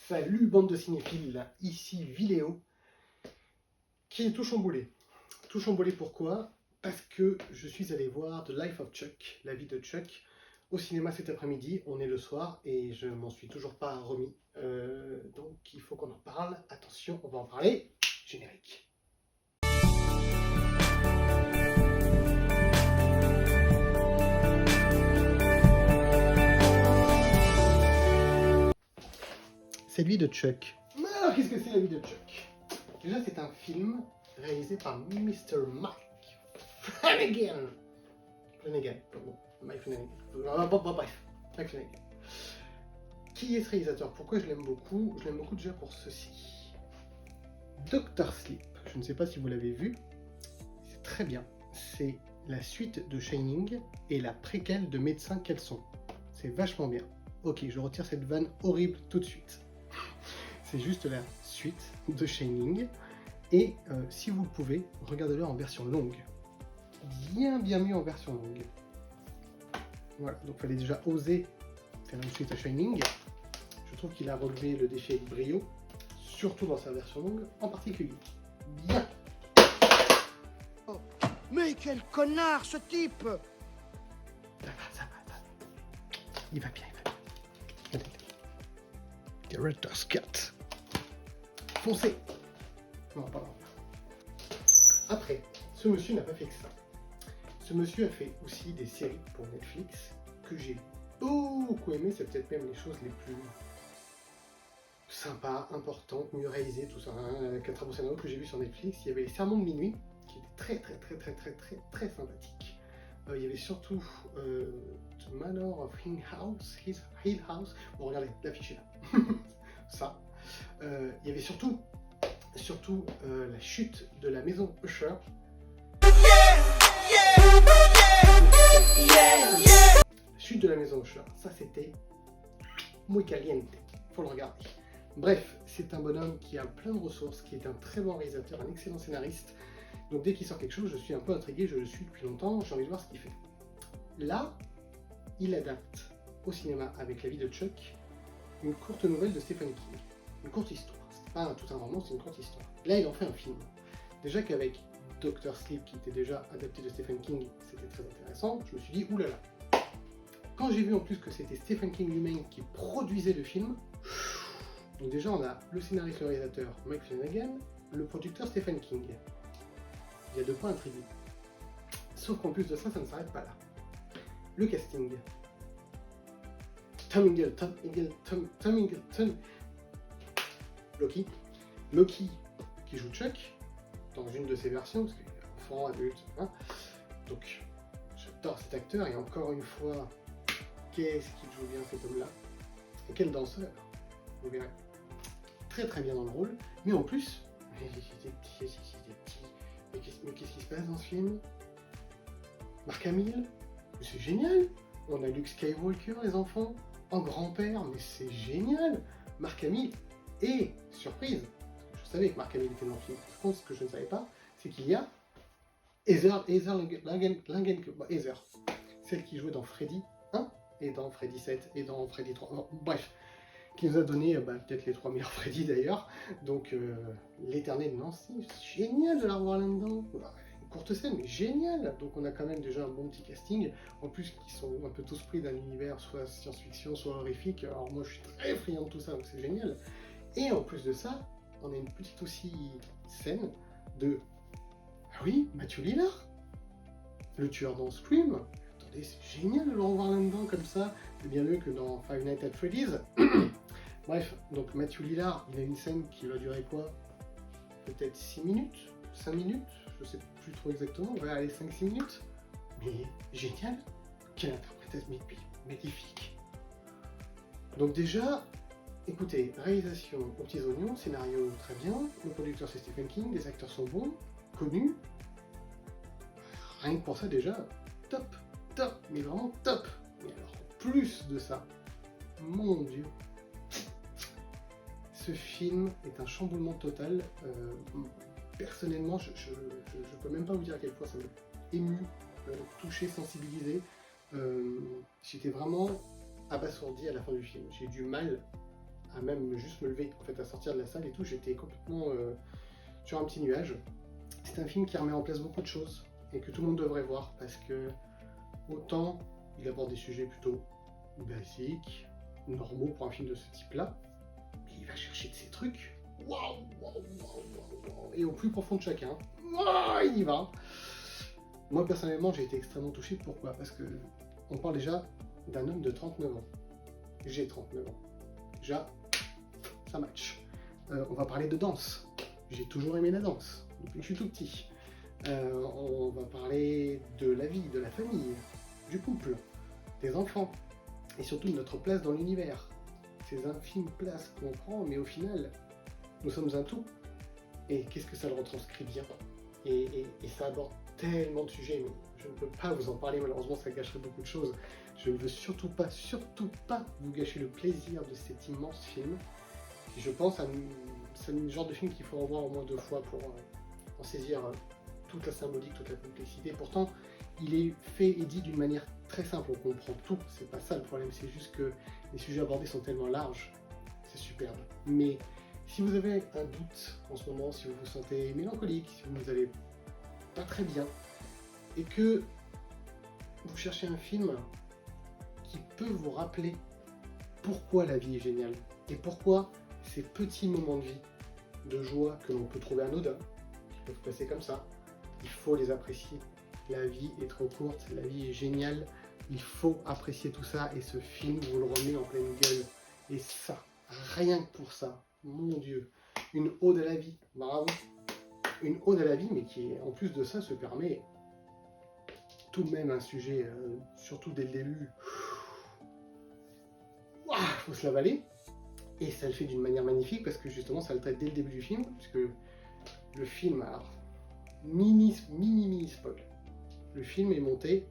Salut bande de cinéphiles, ici Viléo, qui est tout chamboulé. Tout chamboulé pourquoi? Parce que je suis allé voir The Life of Chuck, la vie de Chuck, au cinéma cet après-midi. On est le soir et je m'en suis toujours pas remis. Donc il faut qu'on en parle. Attention, on va en parler. Générique. C'est lui de Chuck. Mais alors, qu'est-ce que c'est la vie de Chuck? Déjà, c'est un film réalisé par Mr. Mike Flanagan. Mike Flanagan. Bref, Mike Flanagan. Qui est ce réalisateur? Pourquoi je l'aime beaucoup? Je l'aime beaucoup déjà pour ceci. Dr. Sleep. Je ne sais pas si vous l'avez vu. C'est très bien. C'est la suite de Shining et la préquelle de Médecins qu'elles sont. C'est vachement bien. Ok, je retire cette vanne horrible tout de suite. C'est juste la suite de Shining. Et si vous le pouvez, regardez-le en version longue. Bien mieux en version longue. Voilà, donc il fallait déjà oser faire une suite à Shining. Je trouve qu'il a relevé le défi avec brio, surtout dans sa version longue en particulier. Bien. Oh, mais quel connard ce type! Ça va. Il va bien. Director's Cut. Foncez. Non, pardon. Après, ce monsieur n'a pas fait que ça. Ce monsieur a fait aussi des séries pour Netflix que j'ai beaucoup aimé. C'est peut-être même les choses les plus sympas, importantes, mieux réalisées, tout ça. Qu'un très beau scénario que j'ai vu sur Netflix. Il y avait Les Sermons de minuit, qui était très sympathique. Il y avait surtout The Manor of Hill House. Bon, regardez, l'affiche est là. Ça. Il y avait surtout la chute de la maison Usher. La chute de la maison Usher, ça c'était muy caliente, faut le regarder. Bref, c'est un bonhomme qui a plein de ressources, qui est un très bon réalisateur, un excellent scénariste. Donc dès qu'il sort quelque chose, je suis un peu intrigué, je le suis depuis longtemps, j'ai envie de voir ce qu'il fait. Là, il adapte au cinéma avec La vie de Chuck une courte nouvelle de Stephen King, une courte histoire. C'est pas tout un roman, c'est une courte histoire. Là, il en fait un film. Déjà qu'avec Dr. Sleep, qui était déjà adapté de Stephen King, c'était très intéressant, je me suis dit, oulala. Quand j'ai vu en plus que c'était Stephen King lui-même qui produisait le film, donc déjà on a le scénariste, le réalisateur Mike Flanagan, le producteur Stephen King. Il y a deux points intrigués. Sauf qu'en plus de ça, ça ne s'arrête pas là. Le casting. Tom Hiddleston. Loki qui joue Chuck dans une de ses versions, parce qu'il est enfant, adulte, hein. Donc j'adore cet acteur, et encore une fois, qu'est-ce qu'il joue bien cet homme-là, et quel danseur, vous verrez. Très bien dans le rôle, mais en plus, mais qu'est-ce qui se passe dans ce film? Mark Hamill, c'est génial. On a Luke Skywalker, les enfants, en grand-père, mais c'est génial. Mark Hamill, et surprise, je savais que Mark Hamill était dans le film. Par contre, ce que je ne savais pas, c'est qu'il y a Heather, celle qui jouait dans Freddy 1, et dans Freddy 7, et dans Freddy 3, bon, bref, qui nous a donné peut-être les 3 meilleurs Freddy d'ailleurs. Donc l'éternel Nancy, c'est génial de la revoir là-dedans. Une courte scène, mais génial. Donc on a quand même déjà un bon petit casting, en plus qui sont un peu tous pris d'un univers soit science-fiction, soit horrifique. Alors moi je suis très friand de tout ça, donc c'est génial. Et en plus de ça, on a une petite aussi scène de... Ah oui, Matthew Lillard, le tueur dans Scream. Attendez, c'est génial de le revoir là-dedans comme ça. C'est bien mieux que dans Five Nights at Freddy's. Bref, donc Matthew Lillard, il a une scène qui va durer quoi? Peut-être 6 minutes, 5 minutes, je sais plus trop exactement, on va aller 5-6 minutes. Mais génial, quelle interprétation magnifique. Donc déjà, écoutez, réalisation aux petits oignons, scénario très bien, le producteur c'est Stephen King, les acteurs sont bons, connus. Rien que pour ça déjà, top, mais vraiment top. Mais alors, plus de ça, mon Dieu, ce film est un chamboulement total. Personnellement, je peux même pas vous dire à quel point ça m'a ému, touché, sensibilisé. J'étais vraiment abasourdi à la fin du film. J'ai eu du mal à même juste me lever, en fait, à sortir de la salle et tout. J'étais complètement sur un petit nuage. C'est un film qui remet en place beaucoup de choses et que tout le monde devrait voir parce que autant il aborde des sujets plutôt basiques, normaux pour un film de ce type-là, mais il va chercher de ces trucs. Waouh, waouh, waouh, waouh, et au plus profond de chacun, waouh, il y va. Moi personnellement, j'ai été extrêmement touché. Pourquoi? Parce que on parle déjà d'un homme de 39 ans. J'ai 39 ans. Déjà, ça match. On va parler de danse. J'ai toujours aimé la danse, depuis que je suis tout petit. On va parler de la vie, de la famille, du couple, des enfants, et surtout de notre place dans l'univers. Ces infimes places qu'on prend, mais au final, nous sommes un tout. Et qu'est-ce que ça le retranscrit bien. Et ça aborde tellement de sujets, mais je ne peux pas vous en parler, malheureusement ça gâcherait beaucoup de choses. Je ne veux surtout pas vous gâcher le plaisir de cet immense film. Et je pense à c'est le genre de film qu'il faut revoir au moins 2 fois pour en saisir toute la symbolique, toute la complexité. Pourtant, il est fait et dit d'une manière très simple, on comprend tout, c'est pas ça le problème, c'est juste que les sujets abordés sont tellement larges, c'est superbe. Mais si vous avez un doute en ce moment, si vous vous sentez mélancolique, si vous n'allez pas très bien, et que vous cherchez un film qui peut vous rappeler pourquoi la vie est géniale, et pourquoi ces petits moments de vie, de joie que l'on peut trouver anodins, qui peuvent passer comme ça, il faut les apprécier. La vie est trop courte, la vie est géniale, il faut apprécier tout ça, et ce film vous le remet en pleine gueule. Et ça, rien que pour ça, mon Dieu, une ode à la vie, bravo. Une ode à la vie, mais qui, en plus de ça, se permet tout de même un sujet, surtout dès le début, faut se l'avaler. Et ça le fait d'une manière magnifique, parce que justement, ça le traite dès le début du film, puisque le film, alors, mini spoil, le film est monté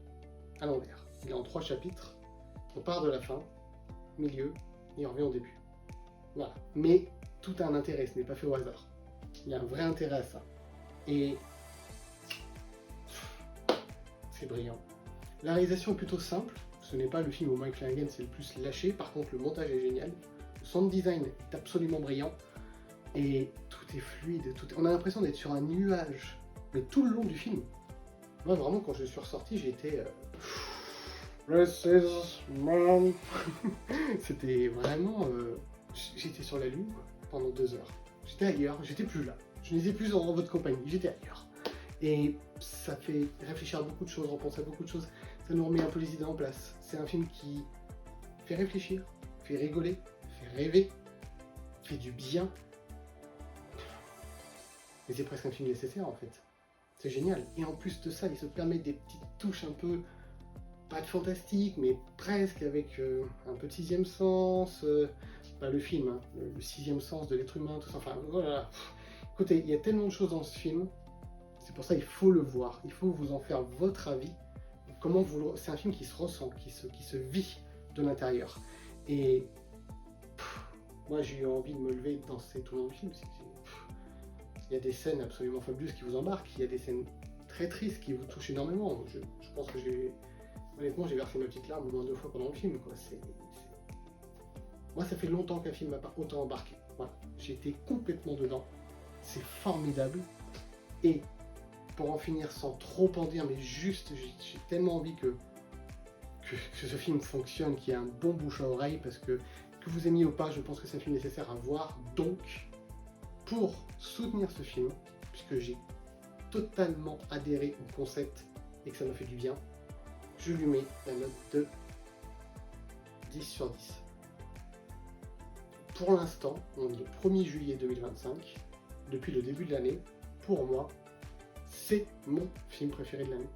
à l'envers. Il est en 3 chapitres, on part de la fin, milieu, et on revient au début. Voilà. Mais tout a un intérêt, ce n'est pas fait au hasard. Il y a un vrai intérêt à ça. Et c'est brillant. La réalisation est plutôt simple, ce n'est pas le film où Mike Flanagan s'est le plus lâché, par contre le montage est génial, le sound design est absolument brillant, et tout est fluide, on a l'impression d'être sur un nuage, mais tout le long du film. Moi vraiment, quand je suis ressorti, j'ai été... C'était vraiment... J'étais sur la lune quoi, pendant 2 heures. J'étais ailleurs, j'étais plus là. Je n'étais plus en votre compagnie, j'étais ailleurs. Et ça fait réfléchir à beaucoup de choses, repenser à beaucoup de choses. Ça nous remet un peu les idées en place. C'est un film qui fait réfléchir, fait rigoler, fait rêver, fait du bien. Mais c'est presque un film nécessaire en fait. C'est génial. Et en plus de ça, il se permet des petites touches un peu, pas de fantastique, mais presque avec un peu de sixième sens. Pas le film, hein, le sixième sens de l'être humain, tout ça. Enfin voilà. Écoutez, il y a tellement de choses dans ce film. C'est pour ça qu'il faut le voir. Il faut vous en faire votre avis. Comment vous... C'est un film qui se ressent, qui se vit de l'intérieur. Et moi, j'ai eu envie de me lever et de danser tout le long du film. Il y a des scènes absolument fabuleuses qui vous embarquent. Il y a des scènes très tristes qui vous touchent énormément. Je pense que honnêtement, j'ai versé ma petite larme au moins 2 fois pendant le film, quoi. Moi, ça fait longtemps qu'un film m'a pas autant embarqué. Voilà. J'ai été complètement dedans. C'est formidable. Et pour en finir sans trop en dire, mais juste, j'ai tellement envie que ce film fonctionne, qu'il y ait un bon bouche à oreille, parce que vous aimiez ou pas, je pense que c'est un film nécessaire à voir. Donc, pour soutenir ce film, puisque j'ai totalement adhéré au concept et que ça m'a fait du bien, je lui mets la note de 10 sur 10. Pour l'instant, on est le 1er juillet 2025, depuis le début de l'année, pour moi, c'est mon film préféré de l'année.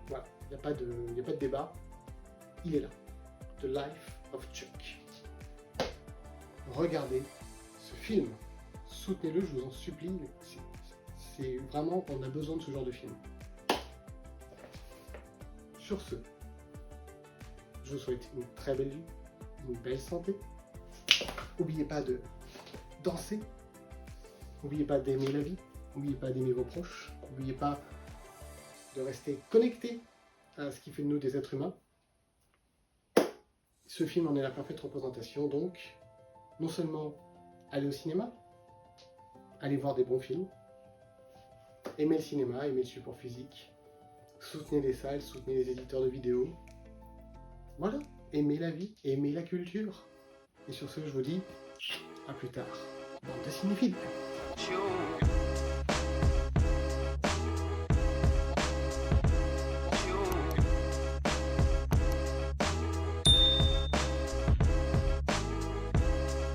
Voilà, il n'y a pas de débat, il est là. The Life of Chuck. Regardez ce film, soutenez-le, je vous en supplie, c'est vraiment, on a besoin de ce genre de film. Sur ce, je vous souhaite une très belle vie, une belle santé. N'oubliez pas de danser, n'oubliez pas d'aimer la vie, n'oubliez pas d'aimer vos proches, n'oubliez pas de rester connecté à ce qui fait de nous des êtres humains. Ce film en est la parfaite représentation, donc non seulement aller au cinéma, aller voir des bons films, aimer le cinéma, aimer le support physique, soutenez les salles, soutenez les éditeurs de vidéos. Voilà, aimez la vie, aimez la culture. Et sur ce, je vous dis à plus tard, bande de cinéphiles.